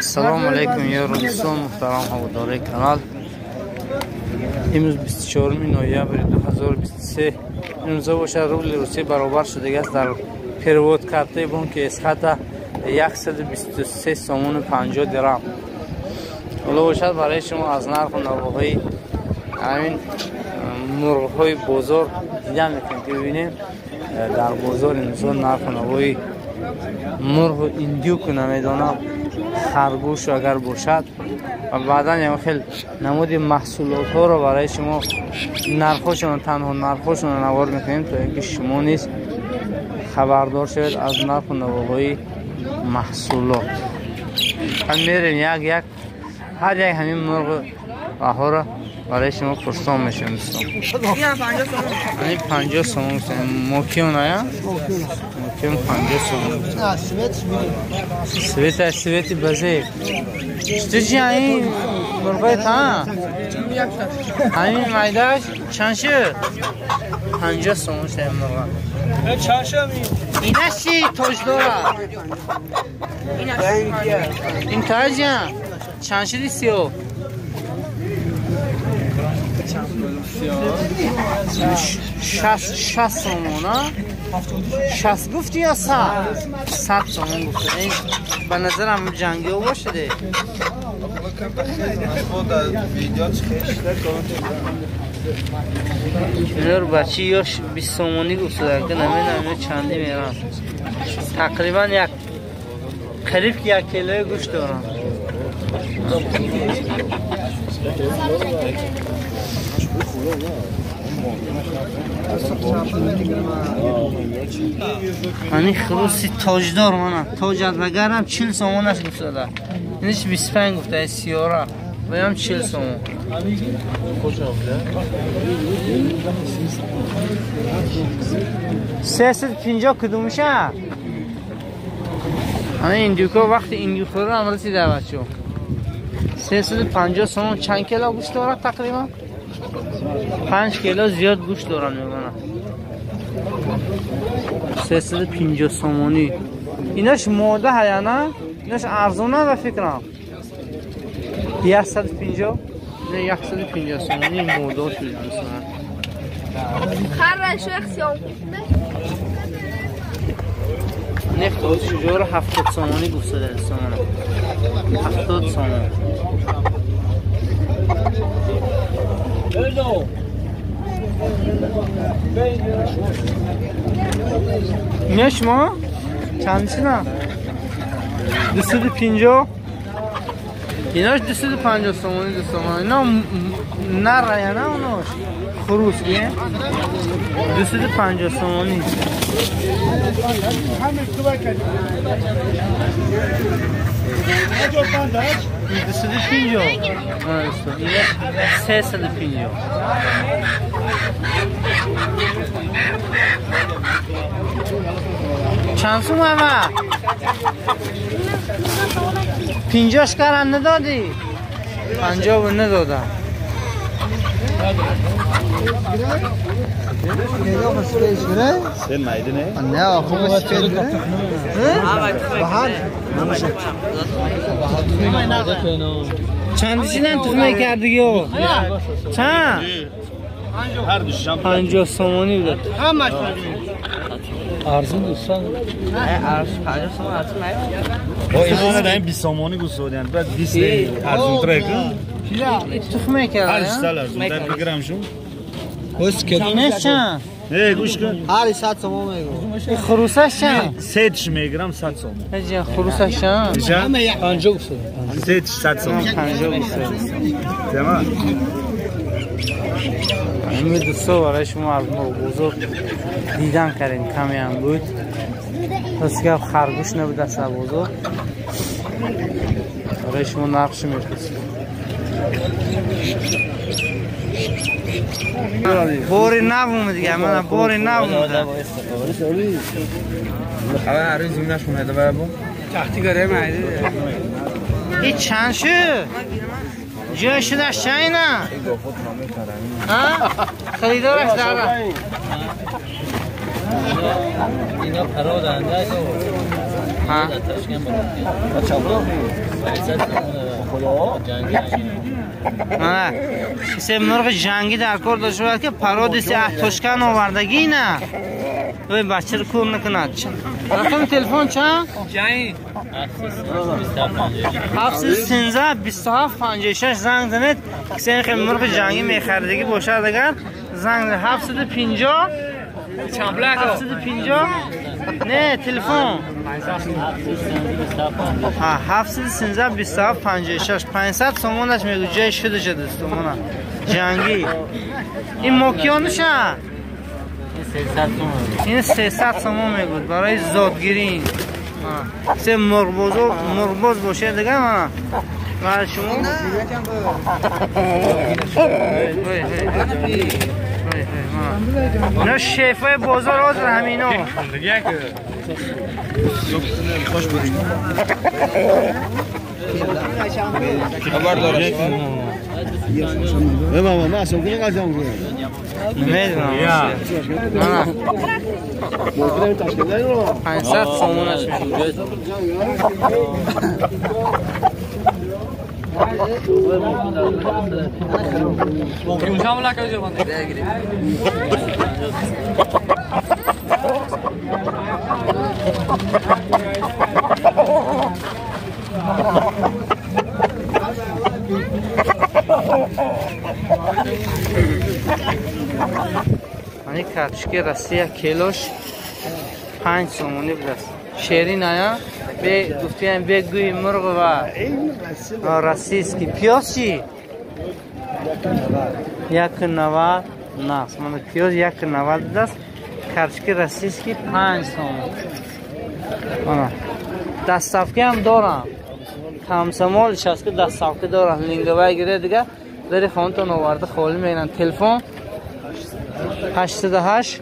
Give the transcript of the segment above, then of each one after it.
السلام علیکم یا دوستان محترم هواداری کانال. امروز 24 نوامبر 2023 امروز باشه روبل روسی برابر شده است در پیروود کرده بانک اسخط 123 سومون 50 درام. حالا باشد برای شما از نرخ نواهای همین مرغ های بزرگ دیدن میکنید که ببینید در بازار امروز نرخ نوای مرغ ایندیوک نمیدانم خرگوش اگر باشد و بعدا یه خیلی نمود محصولات ها رو برای شما نرخشون تنها نرخشون نوار میکنیم تا اینکه شما نیز خبردار شوید از نرخ نواهای محصولات. هم میرین یک هر یک همین مرغ ها رو برای شما پرسان میشن دوستان. این 50 سومون موکیون آیا؟ موکیون 50 سومون. سویت بزرگ. چطوری این مرغای تا؟ همین مایداش چند شد؟ 50 سومون شد مرغ. چند شد این چی توش داره؟ این تاج چند شدی سیو؟ 60 سومون ها؟ 60 گفتی یا 100 سومون گفته. این به نظرم جنگی او باشده. اینا رو بچه یا 20 سومونی گفته که نمیدونم چندی میرن. تقریبا یک قریب که 1 کیلوی گوشت دارن. منی خروسی تاجدار منم تاجت وگرم 40 سومونش گفته ده. اینش 25 گفته سیاره بیم 40 سومون. کجا بوده؟ 350 کدومشه؟ همه ایندیوکا وقتی ایندیوکا رو هم رسیده بچه 350 سومون چند کیلو گوشت داره تقریبا؟ 5 کیلو زیاد گوشت دارن میگنم. 350 سومونی ایناش موده ها یا نه؟ ایناش ارزونه و فکرم 150 نه 150 سومونی موده شده دوستان. خرج شخصیام نفت شجار 70 سومونی گفته در سومون 70 سومون. میش ما چندسی نه 250 ایناش 250 سومونی دوستان. اینا نره یا نه اوناش خروس بیه 250 سومونی. دوستان 50 350 چند سوم همه 50 کرن ندادی 50 رو ندادم. سه مایدنه؟ نه خوب سپید چند دیشیدن تخمه کردگی ها؟ چند؟ هر دوشم 50 سومونی بود. همش ارزون دوستان. ارز 50 سومون ارزون نیست. با اینا داریم 20 سومونی گوسودن بعد 20 ارزون تره کن. تخمه کرده؟ هر سال ارزون تره بگیرم شون. تخمه چند؟ گوش کن. هر 100 سومون میگم. خروسش چند؟ سیدش میگیرم 100 سومون. هجی خروسش چند؟ همه 50 گوسه. سیدش 100 سومون. 50 گوسه. تمام. این دوستا برای شما از مرغ بزرگ دیدن کردیم کمی هم بود. پس که خرگوش نبود از بزرگ برای شما نقش میفرستیم. بوری نبوم دیگه من بوری نبوم. خبر هر روز زمینش اومده بابا. تختی گره مایده. این چند شو؟ جای شده شایی نه؟ خریدارش داره. اینا پرا دنده ها سه مرغ جنگی در کار داشته باید که پرودیسی اتوشکن آوردگی نه وی بچه رو کور نکند رقم تلفن چند؟ جایی 713 27 56 زنگ زنید کسی که مرغ جنگی میخردگی باشد اگر زنگ زنید 750 750 نه تلفن 713 27 56 500 سومونش میگو جای شده شده سومونه جنگی این موکیانشه این 300 سومون میگود برای زادگیری سه مرغباز باشه دیگه ما و شما نه شیفای بازار آدر همینو خوش بودیم خبر دارش بابا ما اصلا کنه قضام کنه نمیدونم نه 500 سومونش میشه مشامله که جو بنده این کارچکی راستی یک کیلوش 5 سومونی بود است شیرین آیا به گفتیم به گوی مرغ و راسیست کی پیاز چی 1.90 نه من پیاز 1.90 است کارچکی راسیست کی 5 سومون دستافکی هم دارم کمسمال شاسک دستافکی دارم لینگوای گیره دیگه داری خانتون آورده خالی میگن تلفن 808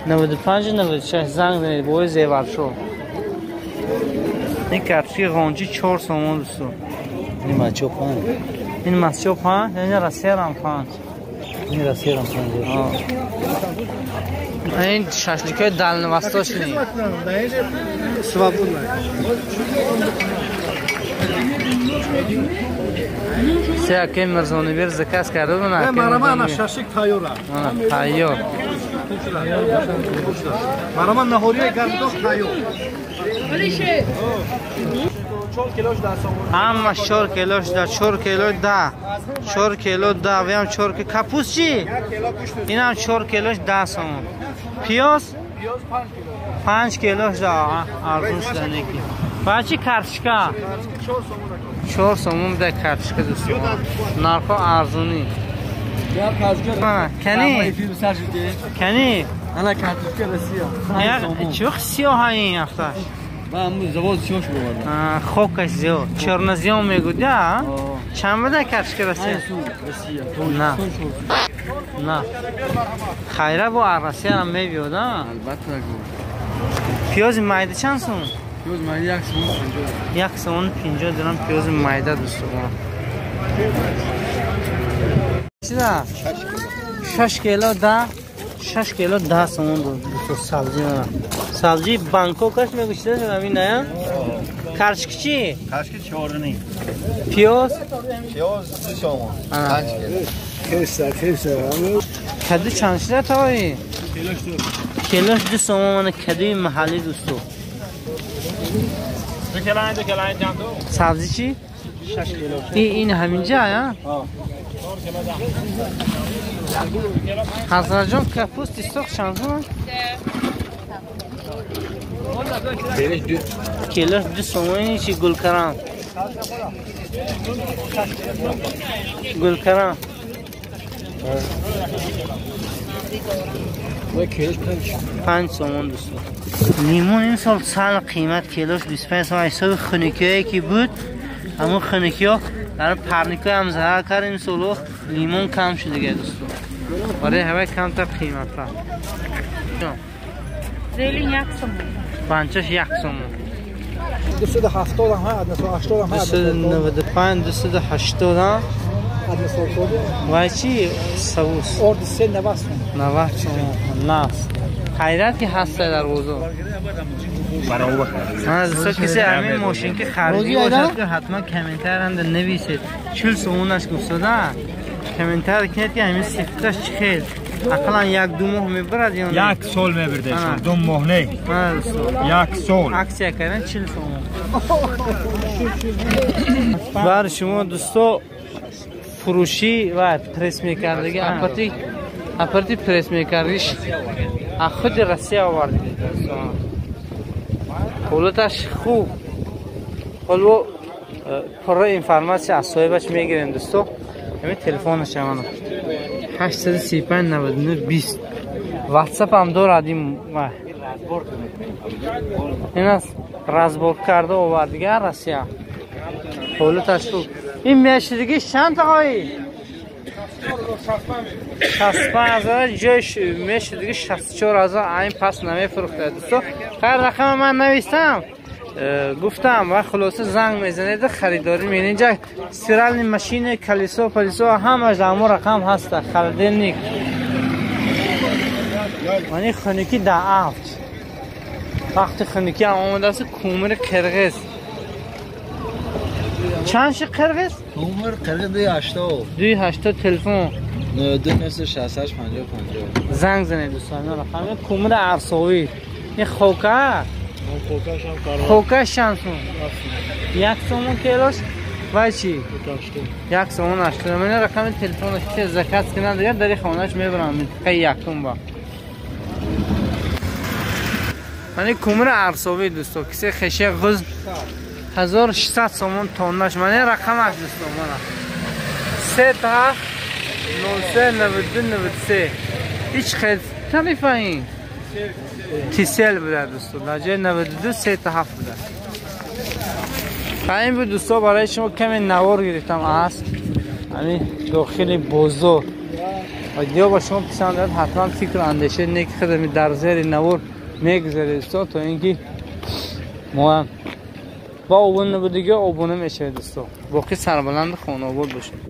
95 96 زنگ زنید بوی زیور شو این کارچی غانچی 4 سومون دوستو این مچو پان این مسچو پان یعنی رسیرم پان این رسیرم پان این ششلیکای دل نوستاش نی سوابون سه که مرزانی بیر زکاس کرده رو نه مرمان شاشک تایورا تایور مرمان نهوریه گردو تایور همه 4 کیلوش ده 4 کیلو ده 4 کیلو ده و هم 4 کیلو کپوس چی؟ این هم 4 کیلوش 10 سومون پیاز 5 کیلوش ده ارزون شده نیکی بچی کارچکا 4 سومون ده کارچکا دوستو نارکو ارزونی کنی کنی انا کارچکا رسیا چوخ سیاه این هفتش من زبان سیاش بودم خوکش زیاد چرنزیام میگودی چند بده کارچکا رسیا نه نه خیره با عرصی هم میبیود البته پیاز مایده چند سوم؟ پیاز مایده 1 سومون 50 درم پیاز مایده دوستو چی ده؟ 6 کیلو ده 6 کیلو 10 سومون دوستو سبزی من سبزی بانکوکش میگوشیده شد همین نه؟ کارچک چی؟ کارچک 4 نی پیاز؟ پیاز 2 سومون 5 کیلو کیسه کدو چند شده تایی؟ کیلوش 2 سومون من کدوی محلی دوستو 2 کیلو جان دو سبزی چی؟ 6 کیلو این همینجا یا؟ حضرت جان کپوست استوک چند سومون؟ کیلوش 2 سومونی چی گلکرم گلکرم و کیلوش 5 سومون دوستو لیمون این سال سال قیمت کیلوش 25 سومون حساب خنکی که بود همون خنکی ها در پرنیکای هم ضرر کرد این سال لیمون کم شده دیگه دوستو برای همه کم تر قیمت را زیلین 1 سومون پنچش 1 سومون 270 هم هست 280 هم هست 295 280 هم وای چی سبوس ordu 90 90 سومون ناس خیرت که هست در بازار برابر دوستا کسی همین ماشین که خریدی باشد که حتما کامنتر هم نویسید 40 سومونش گفتاده کامنتر کنید که همین صفتش چی خیلی اقلا یک دو ماه میبرد یا یک سال میبرده 2 ماه نه یک سال اکسیا کردن 40 سومون بر شما دوستا فروشی و پرس میکردگی اپرتی پرس میکردیش خود روسیه آوردی حالتش خوب حالا پر اینفرماسی از صاحبش میگیرین دوستو همین تلفنش همانو 835 99 20 واتساپ هم دارد این است رزبورد کرده آوردگی روسیه حالتش خوب این میشتگی چند تقایی 65,000 جایش میشه دیگه 64,000 این پس نمیفروخته دوستو خیر رقم من نوشتم گفتم و خلاصه زنگ میزنید خریداری می‌کنید اینجا سیرال ماشین کلیسا پلیسا همه جامو رقم هست خریدن نیک مانی خونیکی دعوت وقتی خونیکی هم آمده است کومر قرقیز چند شی قرقیز؟ کومر قرقیز 280 تلفن 9268 50 زنگ زنید دوستان رقم کومر عرصاوی این خوکه خوکه شانسون 1 سومون کیلوش و چی؟ 1 سومون 80 من رقم تلفنش که زکات کنه دیگه در خونه‌اش میبرم که یکم با من کومر عرصاوی دوستو کسی خشه غز 1600 سومون تونش من رقمش دوستو من 3 تا 93 93 هیچ خیلی تعریفه این تیسل بوده دوستو لجه 92 3 تا 7 بوده این بود دوستو برای شما کمی نوار گرفتم است همین داخل بزرگ و دیگه با شما پسند دارد حتما فکر اندیشه نیک خدمی در زیر نوار میگذارید دوستو تا اینکه ما با آبونه بودگی آبونه میشه دوستو باقی سربلند خانه آباد باشه